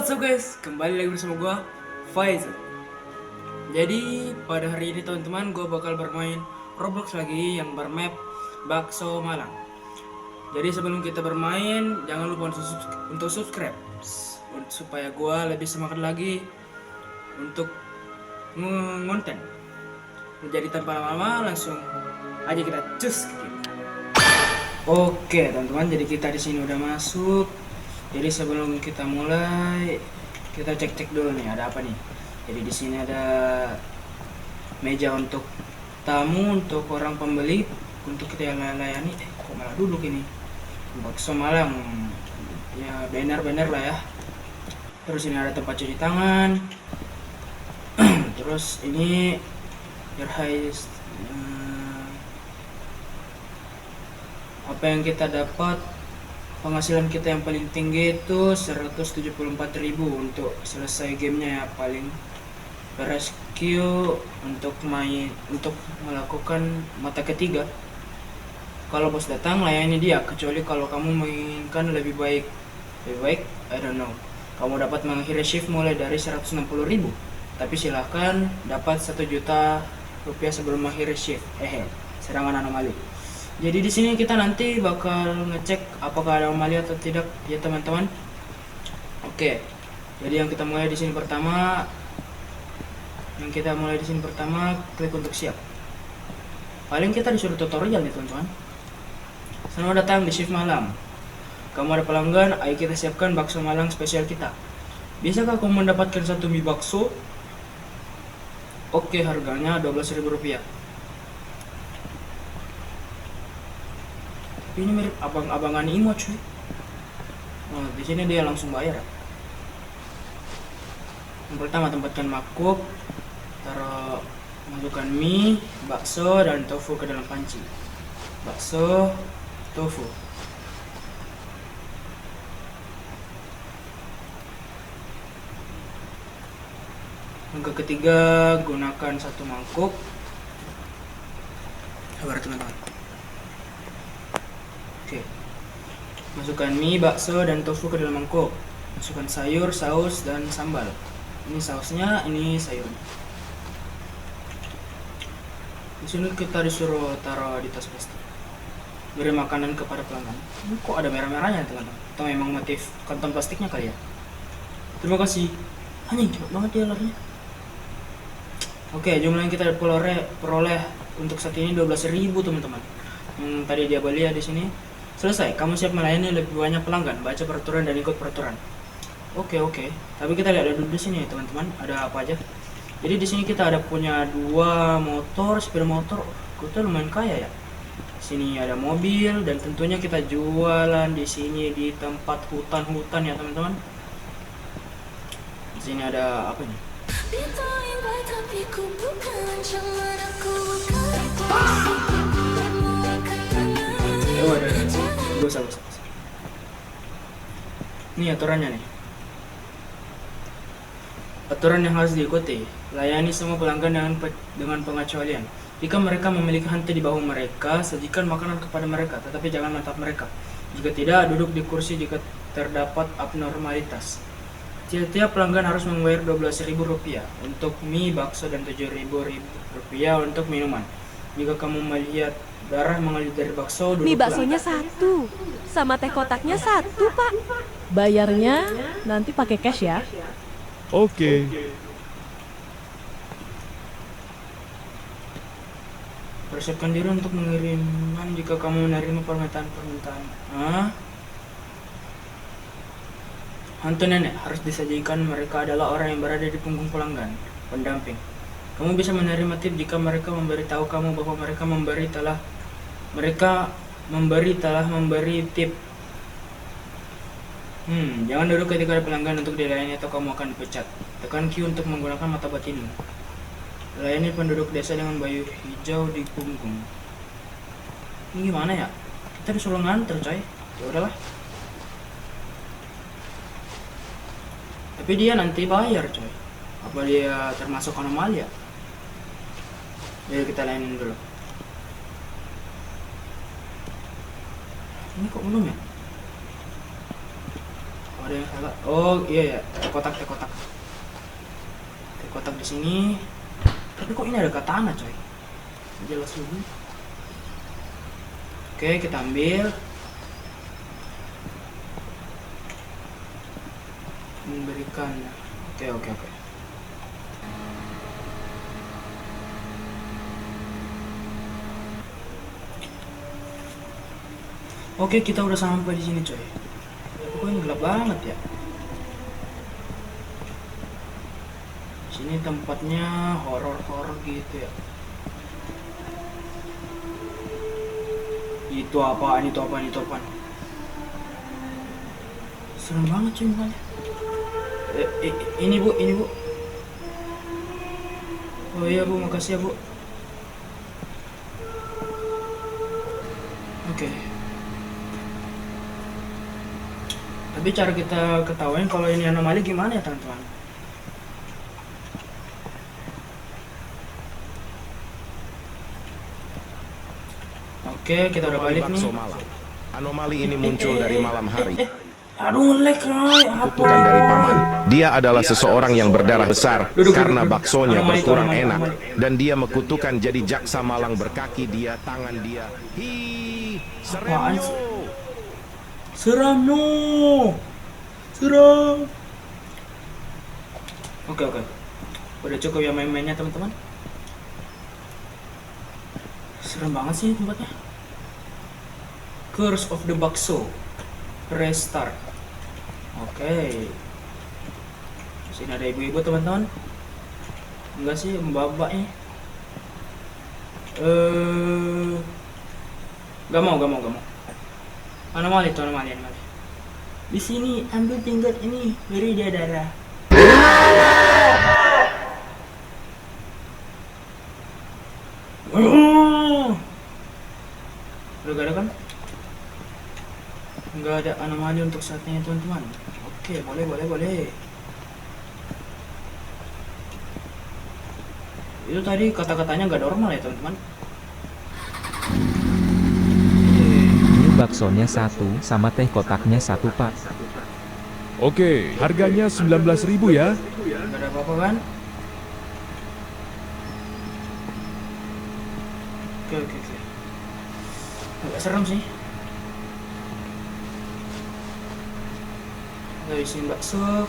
What's up guys, kembali lagi bersama gua Faizal. Jadi pada hari ini teman-teman gua bakal bermain Roblox lagi yang bermap Bakso Malang. Jadi sebelum kita bermain jangan lupa untuk subscribe supaya gua lebih semangat lagi untuk ngonten. Jadi tanpa lama-lama langsung aja kita cus ke game. Oke teman-teman, jadi kita di sini udah masuk. Jadi sebelum kita mulai, kita cek-cek dulu nih ada apa nih. Jadi di sini ada meja untuk tamu, untuk orang pembeli, untuk kita layani. Kok malah duduk ini? Bakso Malang. Ya banner lah ya. Terus ini ada tempat cuci tangan. Terus ini your highest, apa yang kita dapat. Penghasilan kita yang paling tinggi itu 174.000 untuk selesai gamenya ya, paling rescue untuk melakukan mata ketiga. Kalau bos datang layani dia, kecuali kalau kamu menginginkan lebih baik, I don't know. Kamu dapat mengakhiri shift mulai dari 160.000, tapi silahkan dapat 1 juta rupiah sebelum mengakhiri shift. Serangan anomali. Jadi di sini kita nanti bakal ngecek apakah ada anomalia atau tidak ya teman-teman. Oke. Jadi yang kita mulai di sini pertama, klik untuk siap. Paling kita disuruh tutorial nih teman-teman. Selamat datang di shift malam. Kamu ada pelanggan, ayo kita siapkan bakso Malang spesial kita. Bisakah kamu mendapatkan 1 mie bakso? Oke, harganya 12.000 rupiah. Ini mirip abang-abangan Imo cuy. Nah, di sini dia langsung bayar. Yang pertama tempatkan mangkuk, masukkan mie, bakso dan tofu ke dalam panci. Bakso, tofu. Yang ketiga, gunakan 1 mangkuk. Sabar teman-teman. Oke. Masukkan mie, bakso, dan tofu ke dalam mangkuk. Masukkan sayur, saus, dan sambal. Ini sausnya, ini sayurnya. Di sini kita disuruh taruh di tas plastik. Beri makanan kepada pelanggan. Ini kok ada merah-merahnya teman-teman? Atau memang motif kantong plastiknya kali ya? Terima kasih. Anjing, cepet banget dia larinya. Oke, jumlah yang kita peroleh untuk saat ini 12.000 teman-teman. Yang tadi dia beli ya di sini. Selesai, kamu siap melayani lebih banyak pelanggan. Baca peraturan dan ikut peraturan. Oke. Tapi kita lihat dulu di sini teman-teman, ada apa aja. Jadi di sini kita ada punya 2 motor, sepeda motor. Kita lumayan kaya ya. Sini ada mobil dan tentunya kita jualan di sini di tempat hutan ya teman-teman. Di sini ada apa nih? Gak usah. Ini aturannya nih. Aturan yang harus diikuti. Layani semua pelanggan dengan pengecualian. Jika mereka memiliki hantu di bahu mereka, sajikan makanan kepada mereka, tetapi jangan menatap mereka. Jika tidak, duduk di kursi jika terdapat abnormalitas. Tiap pelanggan harus membayar 12.000 rupiah untuk mie, bakso, dan 7.000 rupiah untuk minuman. Jika kamu melihat darah mengalir dari bakso, duduk. Mie baksonya 1, sama teh kotaknya 1, Pak. Bayarnya nanti pakai cash ya. Oke. Persiapkan diri untuk mengiriman jika kamu menerima permintaan. Hantu nenek harus disajikan. Mereka adalah orang yang berada di punggung pelanggan, pendamping. Kamu bisa menerima tip jika mereka memberitahu kamu bahwa mereka telah memberi tip. Jangan duduk ketika ada pelanggan untuk dilayani atau kamu akan dipecat. Tekan Q untuk menggunakan mata batinmu. Layani penduduk desa dengan baju hijau di punggung. Ini gimana ya? Kita disuruh nganter coy. Ya udahlah. Tapi dia nanti bayar coy. Apa dia termasuk anomali ya? Jadi kita layanin dulu. Ini kok belum ya? Ada yang salah. Oh iya ya, teh kotak. Teh kotak di sini. Tapi kok ini ada katana coy? Jelas dulu. Oke, kita ambil. Memberikan. Oke. Oke, kita udah sampai di sini coy. Kok ini gelap banget ya? Sini tempatnya horor gitu ya. Itu apaan? Serem banget cuy mukanya. Ini bu. Oh iya bu, makasih ya bu. Oke. Tapi cara kita ketahuin kalau ini anomali gimana ya teman-teman? Oke, kita udah balik nih. Anomali ini muncul dari malam hari. Aduh, nge-lag coy. Kutukan dari paman. Dia adalah seseorang yang berdarah besar karena baksonya berkurang enak. Dan dia mekutukan jadi jaksa malang berkaki dia, tangan dia. Apaan sih? Seram no. Seram. Oke. Udah cukup ya main-mainnya teman-teman. Serem banget sih tempatnya. Curse of the Bakso. Restart. Oke. Sini ada ibu-ibu teman-teman. Enggak sih, mbak-mbaknya. Gak mau. Anomali. Di sini ambil tingkat ini, beri dia darah. Udah gak ada kan? Nggak ada anomali untuk saat ini teman-teman. Oke, boleh. Itu tadi kata-katanya nggak normal ya teman-teman. Ini baksonya 1 sama teh kotaknya 1 pak. Oke, harganya 19.000 ya. Nggak ada apa-apa kan? Oke. Agak serem sih. Habisin bakso,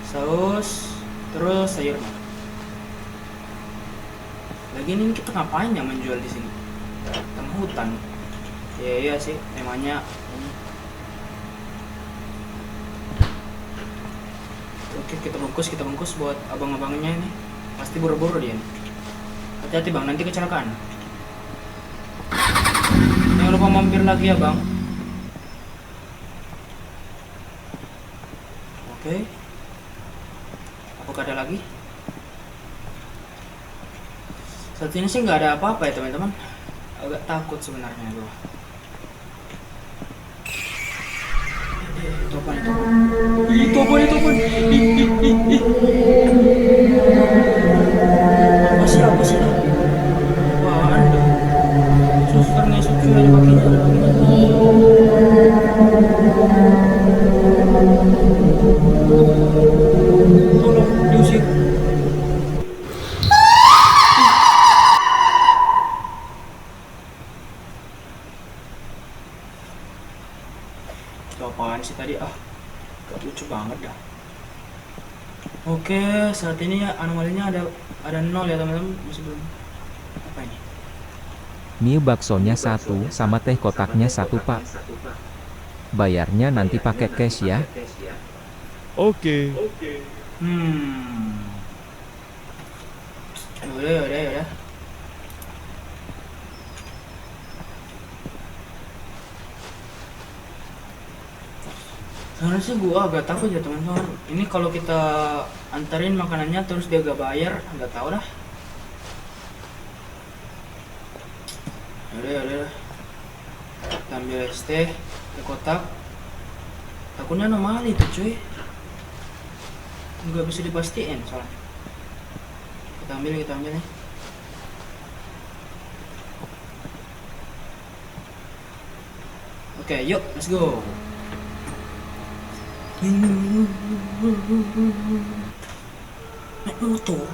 saus, terus sayur. Lagi ini kita ngapain ya menjual di sini? Tengah hutan. Iya sih, namanya ini. Oke, kita bungkus buat abang-abangnya ini. Pasti buru-buru dia nih. Hati-hati bang, nanti kecelakaan. Jangan lupa mampir lagi ya bang. Oke. Apakah ada lagi? Saat ini sih nggak ada apa-apa ya teman-teman. Agak takut sebenarnya gua. Itu apa itu? Itu apa? Apa sih? Apaan tuh? Suster ngesut juga ada kakinya. Tolong diusir. Itu apaan sih tadi? Gak lucu banget dah. Oke, saat ini ya anomalinya ada 0 ya teman-teman. Masih belum. Apa ini? Mie baksonya 1 sama teh kotaknya 1 pak. Bayarnya nanti pakai cash ya. Oke. Yaudah. Sebenarnya sih gua agak takut ya teman-teman. Ini kalau kita anterin makanannya terus dia gak bayar, nggak tahu dah. Yaudah. Kita ambil es teh ke kotak. Takutnya anomali tuh cuy. Nggak bisa dipastiin soalnya. Kita ambil nih. Oke, yuk, let's go. Naik motor.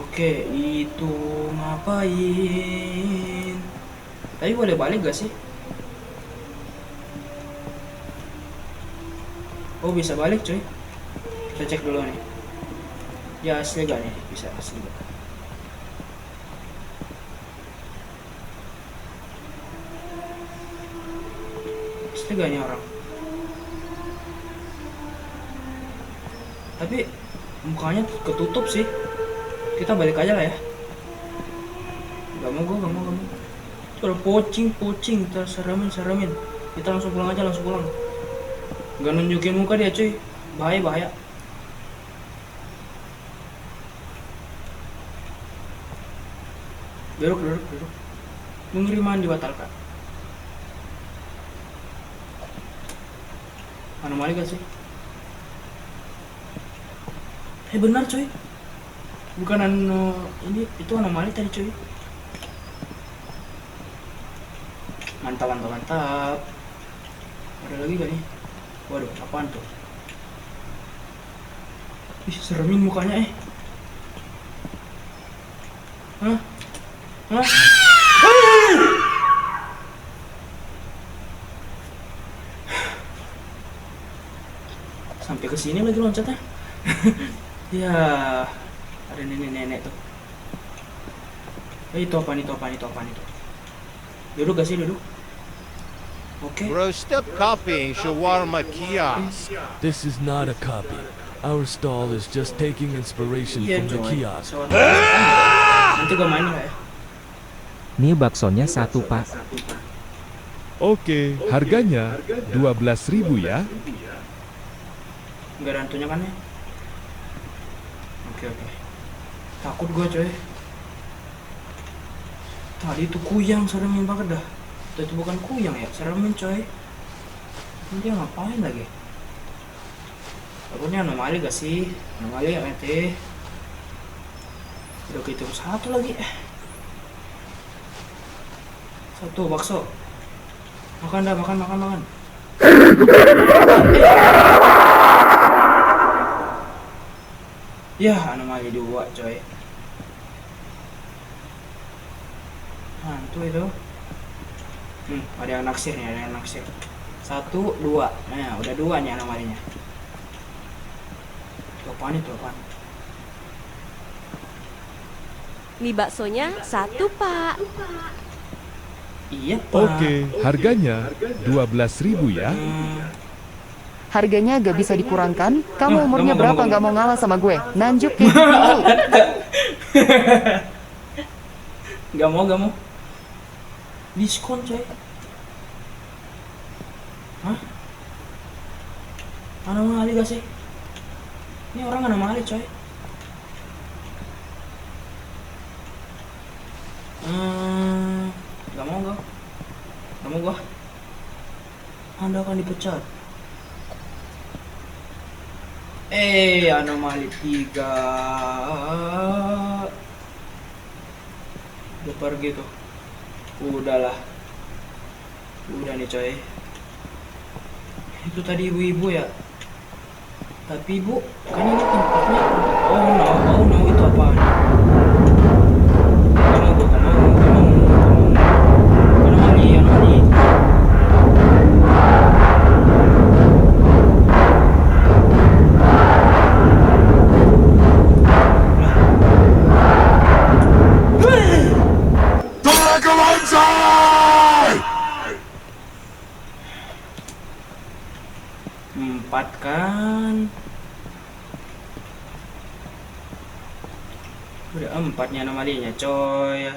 Oke, itu ngapain? Tapi boleh balik gak sih? Oh, bisa balik cuy. Kita cek dulu nih. Ya, asli gak nih? Bisa asli gak? Asli gak nih orang? Tapi mukanya ketutup sih. Kita balik aja lah ya. Gak mau. Kalau pocing, kita seramin. Kita langsung pulang aja, langsung pulang. Gak nunjukin muka dia cuy. Bahaya. Duduk. Pengiriman dibatalkan. Anomali gak sih? Benar coy. Bukan ini itu anomali tadi coy. Mantap. Ada lagi gak nih? Waduh, apaan tuh? Ih, seremin mukanya Hah? Sampai ke sini lagi loncatnya. Ya, ada nenek-nenek tuh. Itu apa nih? Duduk gak sih, duduk? Oke. Bro, stop copying shawarma kiosk. This is not a copy. Our stall is just taking inspiration Iya from the coy. kiosk. Nanti gue main lah ya. Mie baksonya 1 pak. Oke, harganya 12.000 ya. Nggak ada hantunya kan ya? Oke. Takut gue coy. Tadi itu kuyang seremin banget dah. Itu bukan kuyang ya, seremin coy. Ini dia ngapain lagi? Takutnya anomali gak sih? Anomali ya nanti. Udah kehitung satu lagi. Satu bakso. Makan. Ya, anomali 2 coy. Hantu itu. Ada yang naksir nih, 1, 2. Nah, udah 2 nih anomalinya. Itu apaan? Mie baksonya 1 pak. Iya, Pak. Oke, harganya 12.000 ya. Harganya gak bisa dikurangkan. Kamu Nggak umurnya mau. berapa gak mau ngalah sama gue? Nanjuk kayak gitu. Gak mau. Diskon coy. Hah? Anomali gak sih? Ini orang anomali coy. Gak mau gua. Anda akan dipecat. Anomali 3. Udah pergi tuh. Udah nih coy. Itu tadi ibu-ibu ya. Tapi ibu, kan ini tempatnya. Oh no, itu apaan? Gak mau. Anomali. Empat kan. Udah 4 nya anomalinya coy.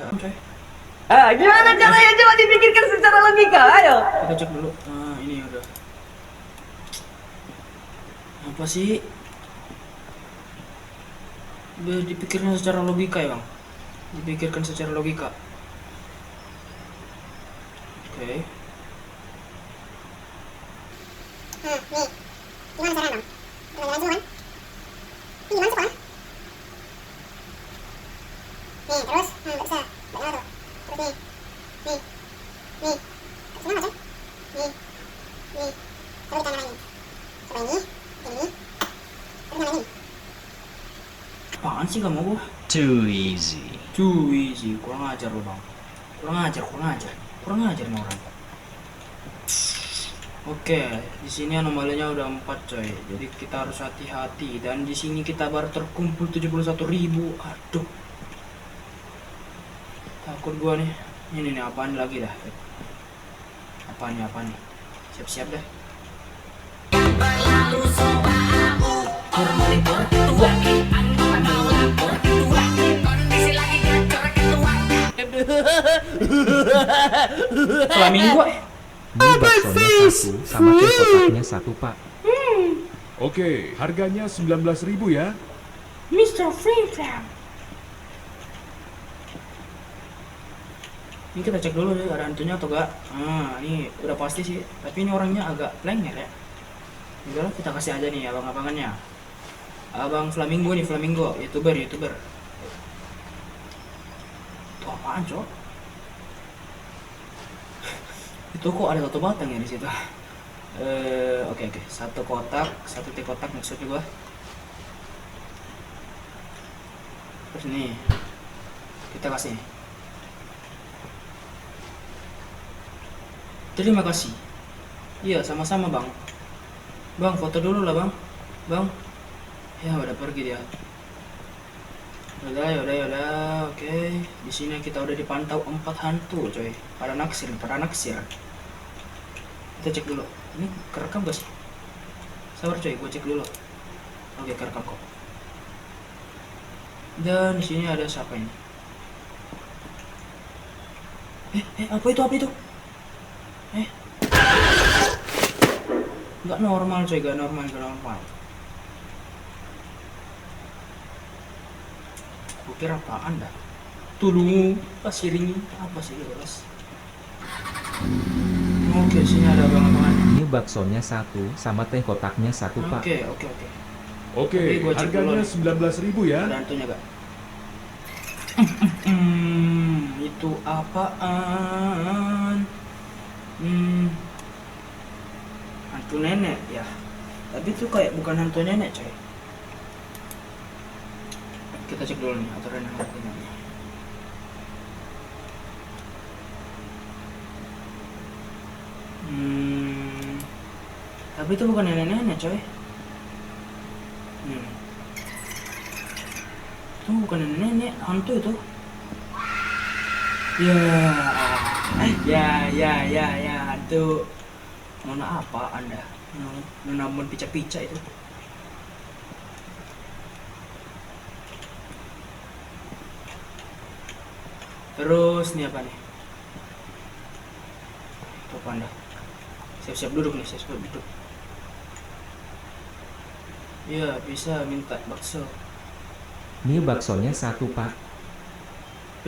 Gimana caranya? Coba dipikirkan secara logika, ayo. Kita cek dulu. Nah, ini udah. Apa sih? Udah dipikirkan secara logika ya, Bang. Dipikirkan secara logika. Oke. Nih, gimana caranya dong? Jalan-jalan dulu kan? Ini gimana sih kan? Nih, terus, nggak bisa, nggak nyala tuh. Terus nih, nggak bisa nggak sih? Nih, coba kita mainin. Coba ini. Terus kita mainin. Apaan sih kamu gua? Too easy. Too easy, kurang ajar lo bang. Kurang ajar nih orang. Oke, di sini anomalinya udah 4 coy. Jadi kita harus hati-hati. Dan di sini kita baru terkumpul 71.000. Aduh. Takut gua nih. Ini nih apaan lagi dah? Apa nih? Siap-siap dah. Flamingo. Ini baksonya 1 sama teh kotaknya 1 pak. Oke, harganya 19.000 ya. Mr. Free Flam. Ini kita cek dulu deh ada hantunya atau enggak. Nah, ini udah pasti sih. Tapi ini orangnya agak plenger ya. Udah kita kasih aja nih abang-abangannya. Abang Flamingo nih, Flamingo, YouTuber. Itu apaan, Cok? Itu kok ada satu batang ya di situ. Oke. 1 kotak, 1 teh kotak maksudnya gua. Terus nih kita kasih. Terima kasih. Iya, sama-sama, Bang. Bang, foto dulu lah, Bang. Bang. Ya, udah pergi dia. Yaudah. Oke. Di sini kita udah dipantau 4 hantu, coy. Pada naksir. Kita cek dulu. Ini kerekam gak sih? Sabar, coy. Gue cek dulu. Oke, kerekam kok. Dan di sini ada siapa ini? Apa itu? Gak normal, coy. Gak normal. Gue kira apaan dah. Tolong pasir ini apa sih guys? Oke, sini ada abang-abangan. Ini baksonya 1 sama teh kotaknya 1 pak. Oke. Oke, Tapi gua cek dulu harganya nih. 19.000 ya. Ada hantunya gak? Itu apaan? Hantu nenek ya. Tapi itu kayak bukan hantu nenek, coy. Kita cek dulu nih aturan hantunya. Tapi itu bukan nenek-nenek, coy. Itu bukan nenek, hantu itu. Ya, hantu. Nona apa Anda? Nona mon pica-pica itu. Terus nih apa nih? Itu apa Anda? Siap-siap duduk nih, siap-siap duduk. Iya, bisa minta bakso. Ini baksonya 1 pak.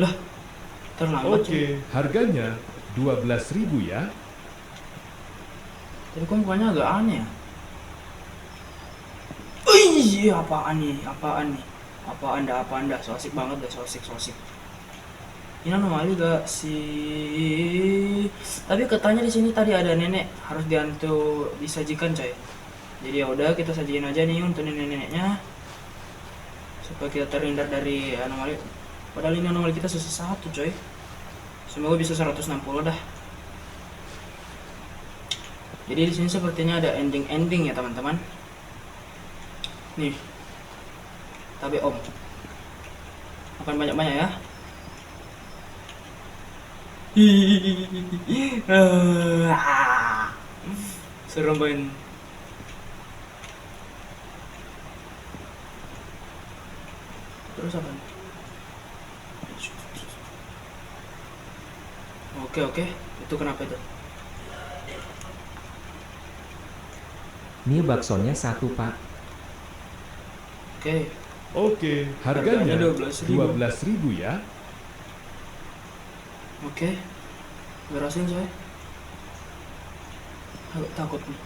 Lah, terlambat. Oke, harganya 12.000 ya. Tapi kok mukanya agak aneh ya? Apaan nih? Apa anda? So asik banget dah, so asik. Ini anomali gak sih? Tapi katanya di sini tadi ada nenek harus dihantu disajikan, coy. Jadi ya udah kita sajiin aja nih untuk nenek-neneknya supaya kita terhindar dari anomali. Padahal ini anomali kita susah 1, coy. Semoga bisa 160 dah. Jadi di sini sepertinya ada ending ya teman-teman. Nih, tabe om. Makan banyak-banyak ya. Serem banget. Terus apa nih? Oke. Itu kenapa itu? Ini baksonya 1 pak. Oke, harganya 12.000 ya. Oke. Berasin saya. Agak takut nih.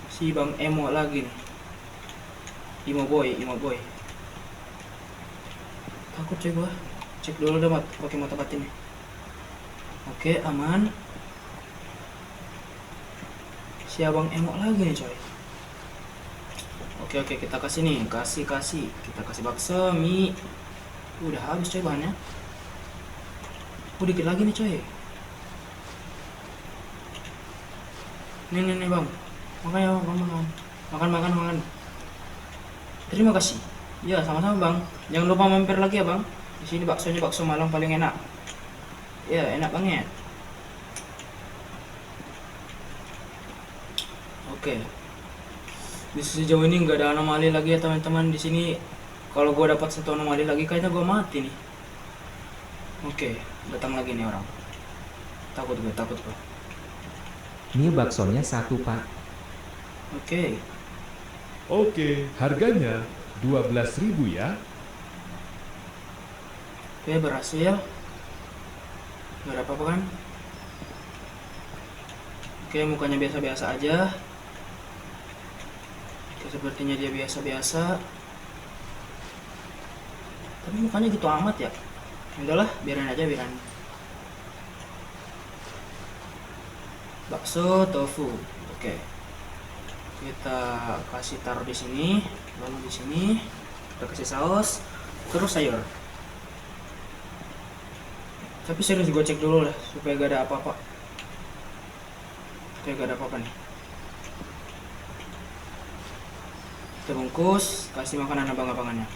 Si Bang Emo lagi nih. Imo boy. Takut coy gua. Cek dulu dah pakai mata batin nih. Oke, aman. Si abang emok lagi nih coy. Oke, kita kasih nih, kasih. Kita kasih bakso, mie. Udah habis coy bahannya. Dikit lagi nih coy. Nih bang. Makan ya bang, makan. Terima kasih. Ya sama-sama bang. Jangan lupa mampir lagi ya bang. Di sini baksonya bakso Malang paling enak. Ya enak banget. Oke. Di sejauh ini nggak ada anomali lagi ya teman-teman di sini. Kalau gue dapat satu anomali lagi kayaknya gue mati nih. Oke, datang lagi nih orang. Takut gue. Mie baksonya 1 pak. Oke. Oke, harganya 12.000 ya. Oke, berhasil. Gak ada apa-apa kan? Oke, mukanya biasa-biasa aja. Oke, sepertinya dia biasa-biasa. Tapi mukanya gitu amat ya. Udahlah, biarin aja. Bakso tofu. Oke. Kita kasih taruh di sini, lalu di sini kita kasih saus, terus sayur. Tapi serius gue cek dulu lah supaya gak ada apa-apa. Oke, gak ada apa-apa nih. Kita bungkus, kasih makanan abang-abangannya.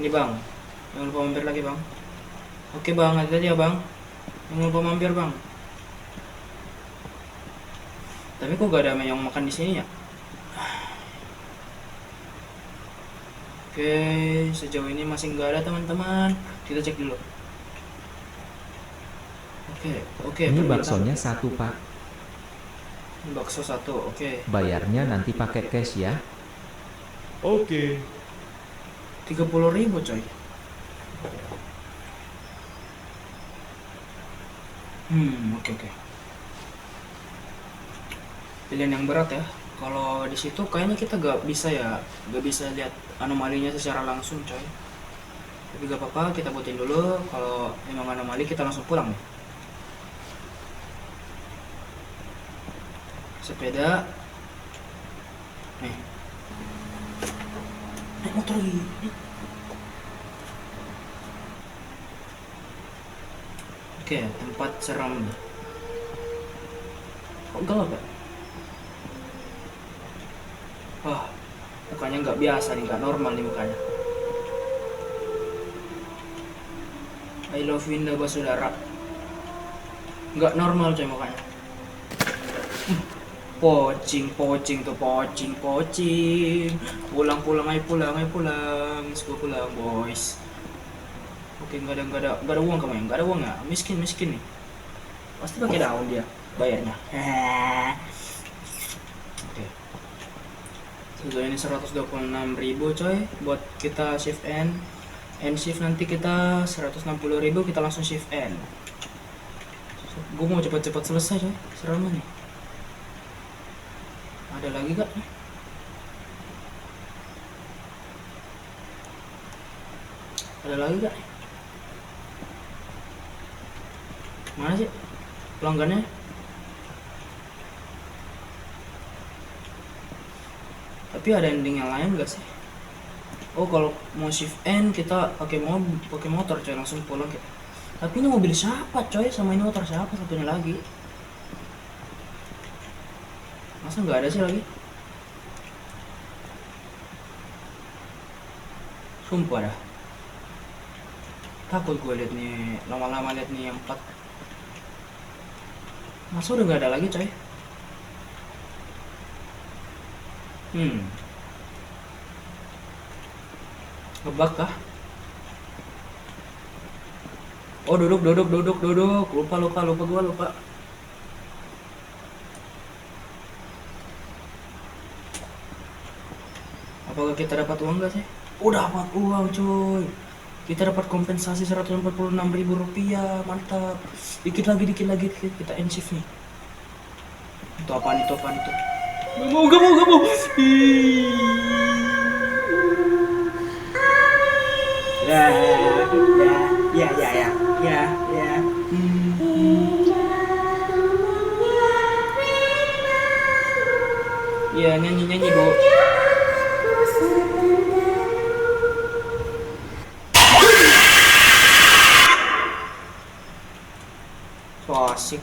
Ini bang, jangan lupa mampir lagi bang. Oke bang, hati-hati ya bang. Jangan lupa mampir bang. Tapi kok gak ada yang makan di sini ya? Oke, sejauh ini masih nggak ada teman-teman. Kita cek dulu. Oke. Ini baksonya 1 pak. Ini bakso 1, oke. Bayarnya nanti pakai cash ya. Oke. 30.000 coy. Oke. Pilihan yang berat ya. Kalau di situ kayaknya kita gak bisa lihat anomalinya secara langsung coy. Tapi gak apa-apa, kita buatin dulu. Kalau memang anomali kita langsung pulang. Sepeda. Nih. Naik motor lagi. Oke, tempat seram nih. Kok gelap ya? Wah, mukanya nggak biasa nih, nggak normal nih mukanya. I love you Indah saudara. Nggak normal coy mukanya. Pocing. Pulang, ayo pulang. Suka pulang boys. Oke, nggak ada uang kamu ya, nggak ada uang ya, miskin nih. Pasti pakai daun dia bayarnya. Oke. Sejauh ini 126.000 coy. Buat kita shift N shift nanti kita 160.000, kita langsung shift N. Gue mau cepat-cepat selesai coy. Seram nih. Ada lagi gak? Mana sih pelanggannya? Tapi ada ending yang lain gak sih? Oh, kalau mau shift N kita pakai motor coy, langsung pulang ya. Tapi ini mobil siapa coy? Sama ini motor siapa satunya lagi? Masa nggak ada sih lagi? Sumpah dah. Takut gue liat nih, lama-lama liat nih yang 4. Masa udah nggak ada lagi coy? Ngebug kah? Oh, duduk. Lupa. Apakah kita dapat uang gak sih? Oh, dapat uang cuy. Kita dapat kompensasi 146.000 rupiah. Mantap. Dikit lagi kita end shift nih. Itu apaan itu? Gak mau. Ya. Iya, nyanyi Bu. So asik.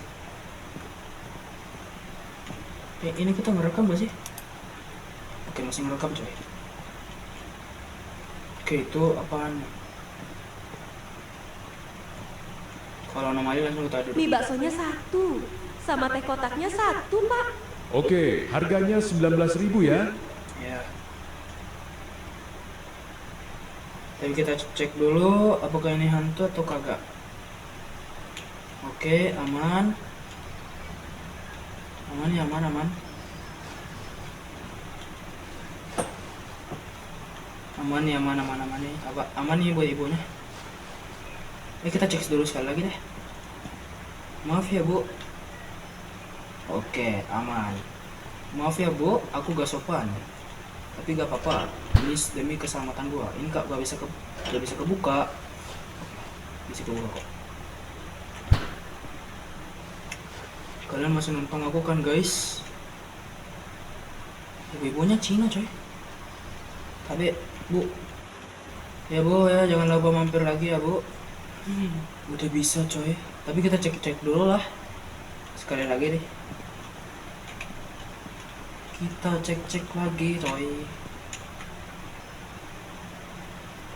Ini kita ngerekam gak sih? Oke, masih ngerekam coy. Oke, itu apaan? Kalau anomali langsung kita duduk. Mie baksonya 1, sama teh kotaknya 1, Pak. Oke, harganya 19.000 ya. Ya. Tapi kita cek dulu apakah ini hantu atau kagak. Oke, aman. Aman ya, aman. Aman nih, aman nih. Apa aman nih buat ibunya? Kita cek dulu sekali lagi deh. Maaf ya Bu. Oke, aman. Maaf ya Bu, aku gak sopan. Tapi gak apa-apa. Ini demi keselamatan gua. Ini gak bisa kebuka. Bisa kebuka kok. Kalian masih nonton aku kan guys? Ibu-ibunya Cina coy. Tapi Bu, ya Bu ya, jangan lupa mampir lagi ya Bu. Udah bisa coy. Tapi kita cek dulu lah. Sekali lagi deh. Kita cek lagi coy.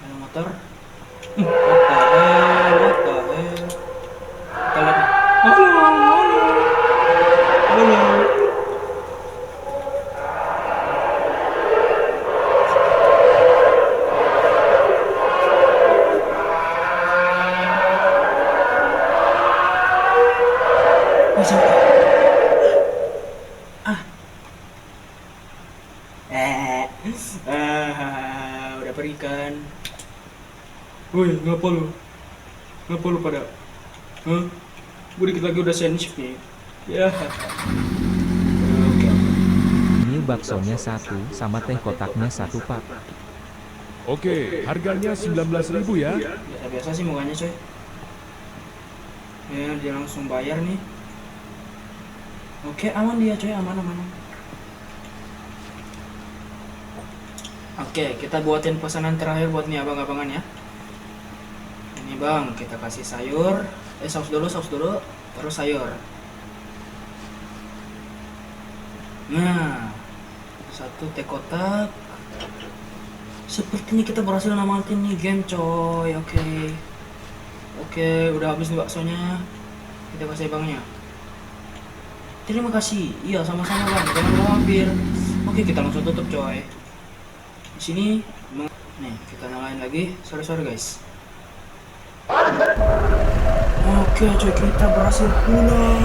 Ada motor. What the hell? Kita lihat nih. Halo. Udah pergi kan? Woi, ngapa lu pada? Hah? Gue dikit lagi udah sensitif nih. Ya. Oke. Mie baksonya 1, sama teh kotaknya 1, Pak. Oke, harganya 19.000 ya. Biasa sih mukanya coy. Ya, dia langsung bayar nih. Oke, aman dia coy, aman. Oke, kita buatin pesanan terakhir buat nih abang-abangan ya. Ini bang, kita kasih sayur. Saus dulu, terus sayur. Nah, 1 teh kotak. Sepertinya kita berhasil namatin nih game coy. Oke, udah habis nih baksonya. Kita kasih bangnya. Terima kasih. Iya, sama-sama bang. Jangan lupa mampir. Oke, kita langsung tutup coy. Di sini, nih kita nyalain lagi. Sorry guys. Oke coy, kita berhasil pulang.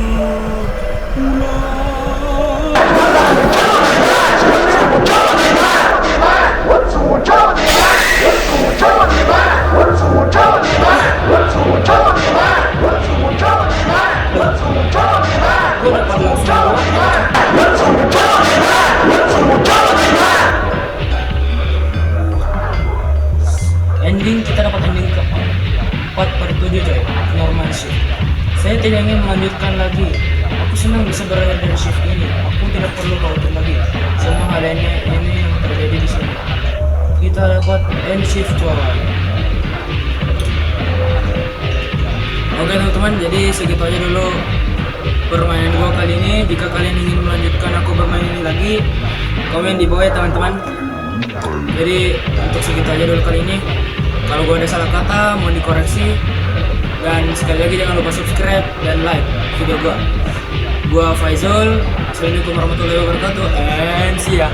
Ending, kita dapat ending ke 4/7 coy, normal shift. Saya tidak ingin melanjutkan lagi. Aku senang bisa berakhir dari shift ini. Aku tidak perlu khawatir lagi. Semua hal ini yang terjadi di sini. Kita dapat end shift coy. Oke teman-teman, jadi segitu aja dulu permainan gua kali ini. Jika kalian ingin melanjutkan aku bermain ini lagi, komen di bawah ya teman-teman. Jadi untuk segitu aja dulu kali ini. Kalau gua ada salah kata mau dikoreksi. Dan sekali lagi jangan lupa subscribe dan like video gua. Gua Faizul. Assalamualaikum warahmatullahi wabarakatuh and see ya.